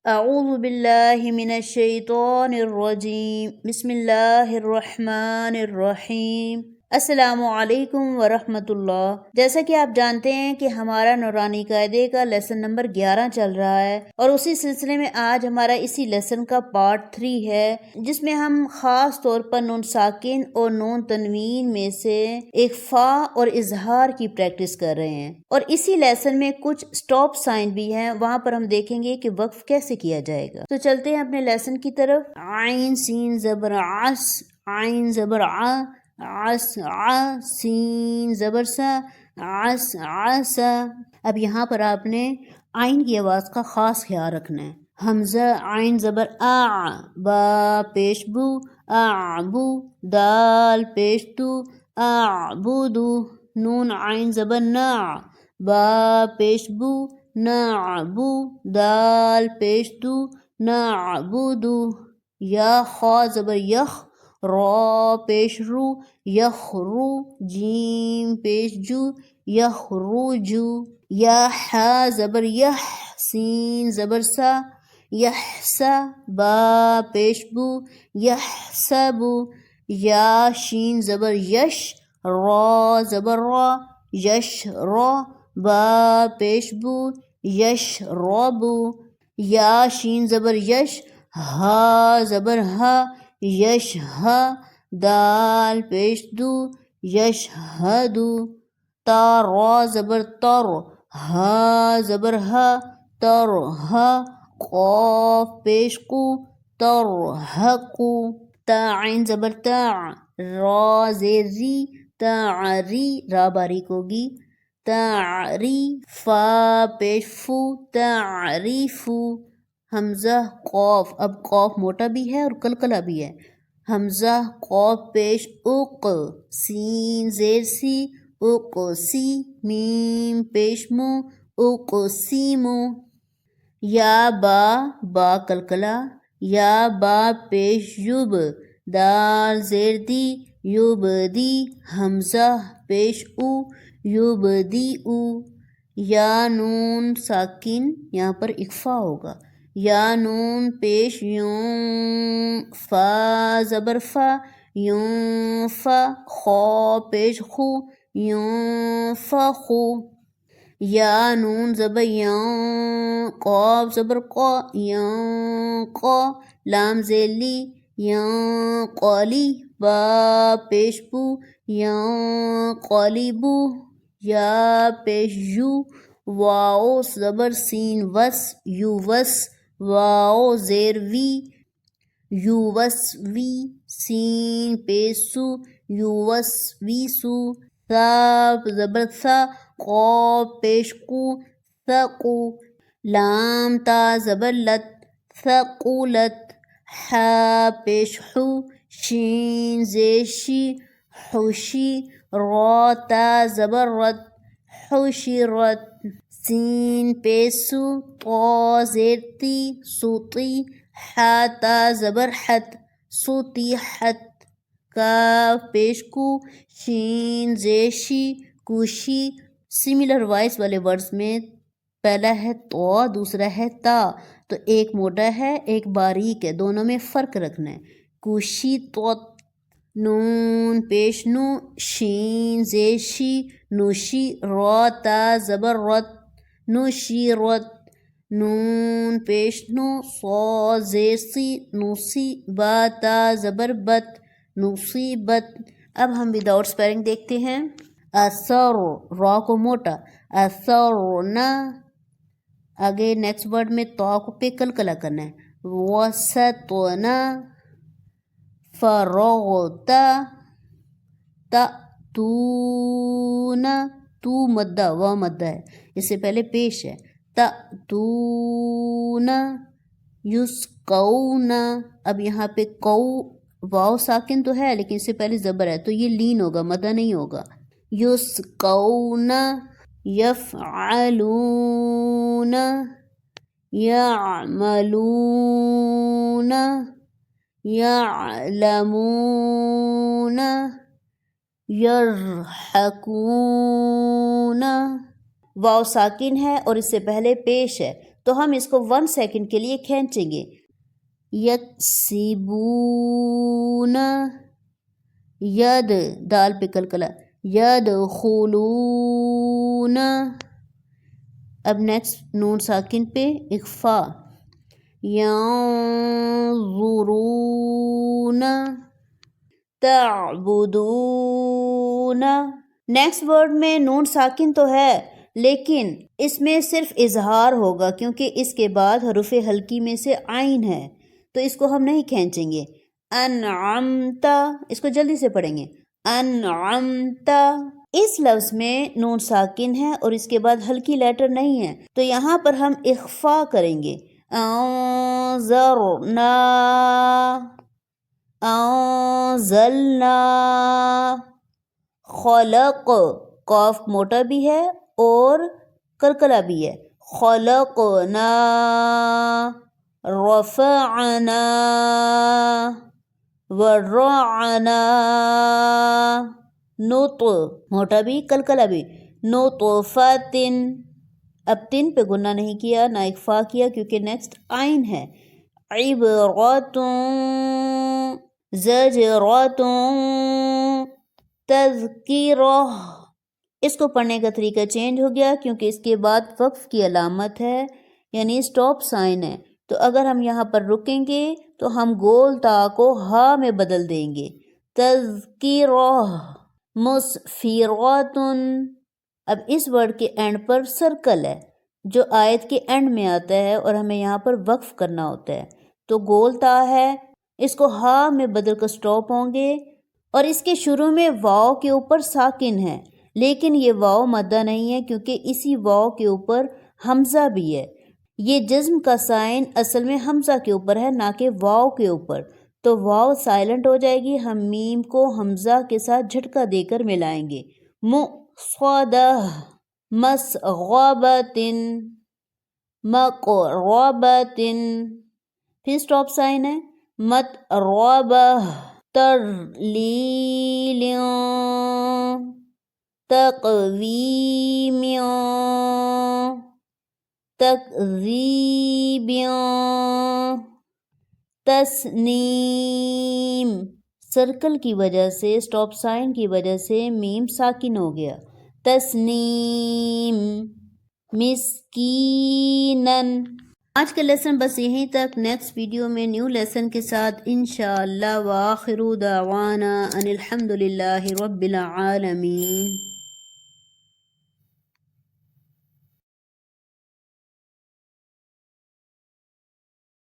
اعوذ باللہ من الشیطان الرجیم بسم اللہ الرحمن الرحیم۔ السلام علیکم ورحمۃ اللہ۔ جیسا کہ آپ جانتے ہیں کہ ہمارا نورانی قاعدے کا لیسن نمبر 11 چل رہا ہے، اور اسی سلسلے میں آج ہمارا اسی لیسن کا پارٹ 3 ہے، جس میں ہم خاص طور پر نون ساکن اور نون تنوین میں سے ایک فا اور اظہار کی پریکٹس کر رہے ہیں، اور اسی لیسن میں کچھ سٹاپ سائن بھی ہیں، وہاں پر ہم دیکھیں گے کہ وقف کیسے کیا جائے گا۔ تو چلتے ہیں اپنے لیسن کی طرف۔ عین سین زبر عس، عین زبر ع، عس ع، سین زبر سا، عس عسا۔ اب یہاں پر آپ نے عین کی آواز کا خاص خیال رکھنا ہے۔ حمزہ عین زبر آ، با پیش بو، اعبو، دال پیش دو، اعبدو، نون عین زبر نا، با پیش بو، نعبو، دال پیش دو، نعبدو، یا خا زبر یخ، را پیش رو، یخرو، جیم پیش جو، یخرجو، یا حا زبر یح، سین زبر سا، یحسا، با پیش بو، یحسبو، یا شین زبر یش، را زبر را، یش را، با پیش بو، یش رابو، یا شین زبر یش، ہا زبر ہا، یش ہا، دال پیش دو، یش ہدو، تا را زبر تر، ہا زبر ہا، تر ہا، قاف پیش قو، تر حقو، تا عین زبر تا، را زیر ری، تعری، را باریک ہوگی، تعری، فا پیش فو، تعریفو، حمزہ قاف، اب قاف موٹا بھی ہے اور کلکلا بھی ہے۔ حمزہ قاف پیش اق، سین زیر سی، اقسی، میم پیش مو، اقسیمو، یا با، با کلکلا، یا با پیش یب، دال زیر دی، یبدی، حمزہ پیش او، یبدی او، یا نون ساکن یہاں پر اخفا ہوگا، یا نون پیش یوں، فا زبر فا، یوں فا، خا پیش خو، یوں فخو، یا نون زبر یاں، قاف زبر قا، یاں قا، لام زیر لی، یاں قالی، با پیش بو، یاں قالیبو، یا پیش یو، واو زبر سین وس، یو وس، واو زیر وی، یو وس وی، سین پیش سو، یو وس وی سو، سا زبر سا، قاف پیش قو، ثقو، لام تا زبر لت، ثقولت، حا پیش حو، شین زیر شی، حشی، را تا زبر رت، حشرت، سین پیش سو، طا زیر تی، سوتی، حا تا زبر حت، سوتیحت، کاف پیش کو، شین زیر شی، کوشی۔ سملر وائس والے ورڈز میں پہلا ہے تو، دوسرا ہے تا، تو ایک موٹا ہے ایک باریک ہے، دونوں میں فرق رکھنا ہے۔ کوشی تو، نون پیش نو، شین زیر شی، نوشی، را تا زبر رت، نوشیرت، نون پیش نو، صا زیر سی، نوسی، با تا زبر بت، نصیبت۔ اب ہم وداؤٹ اسپیلنگ دیکھتے ہیں۔ اثر، را کو موٹا، اثرنا، آگے نیکسٹ ورڈ میں تو کو پہ کلکلا کرنا ہے۔ وسطنا، فرغتا، تأتون، تو مدہ، و مدہ ہے، اس سے پہلے پیش ہے، تأتون، یسقون، اب یہاں پہ کو واو ساکن تو ہے لیکن اس سے پہلے زبر ہے تو یہ لین ہوگا، مدہ نہیں ہوگا۔ یسقون، یفعلون، یعملون، یعلمون، یضحکون، واو ساکن ہے اور اس سے پہلے پیش ہے تو ہم اس کو 1 سیکنڈ کے لیے کھینچیں گے. یکسبون، ید دال پہ کلکلا، یدخلون. اب نیکسٹ نون ساکن پہ اخفا، ینظرون، تعبدون. نیکسٹ ورڈ میں نون ساکن تو ہے لیکن اس میں صرف اظہار ہوگا کیونکہ اس کے بعد حروف حلقی میں سے عین ہے، تو اس کو ہم نہیں کھینچیں گے. انعمت، اس کو جلدی سے پڑھیں گے. انعمت، اس لفظ میں نون ساکن ہے اور اس کے بعد ہلکی لیٹر نہیں ہے، تو یہاں پر ہم اخفا کریں گے. انذرنا، انزلنا. خلق، قاف موٹا بھی ہے اور کلکلا بھی ہے. خلقنا، رفعنا، ورعنا. نط، موٹا بھی کلکلا بھی. نطفتن، اب تن پہ گنہ نہیں کیا نہ اخفا کیا کیونکہ نیکسٹ عین ہے. عبرتن، زجرتن، تذکرہ. اس کو پڑھنے کا طریقہ چینج ہو گیا کیونکہ اس کے بعد وقف کی علامت ہے یعنی سٹاپ سائن ہے، تو اگر ہم یہاں پر رکیں گے تو ہم گول تا کو ہا میں بدل دیں گے. تذکرہ. مسفراتن، اب اس ورڈ کے اینڈ پر سرکل ہے جو آیت کے اینڈ میں آتا ہے اور ہمیں یہاں پر وقف کرنا ہوتا ہے، تو گول تا ہے، اس کو ہا میں بدل کر سٹاپ ہوں گے. اور اس کے شروع میں واو کے اوپر ساکن ہے لیکن یہ واو مدہ نہیں ہے کیونکہ اسی واو کے اوپر حمزہ بھی ہے. یہ جزم کا سائن اصل میں حمزہ کے اوپر ہے نہ کہ واو کے اوپر، تو واو سائلنٹ ہو جائے گی. ہم میم کو حمزہ کے ساتھ جھٹکا دے کر ملائیں گے. مصدہ، مسغبتن، مقربتن. پھر سٹاپ سائن ہے. متربہ، ترلیل، تقویم، تکذیب، تسنیم. سرکل کی وجہ سے، سٹاپ سائن کی وجہ سے میم ساکن ہو گیا. تسنیم. مسکینن. آج کا لیسن بس یہیں تک. نیکسٹ ویڈیو میں نیو لیسن کے ساتھ انشاءاللہ. وآخر دعوانا ان الحمد للہ رب العالمین.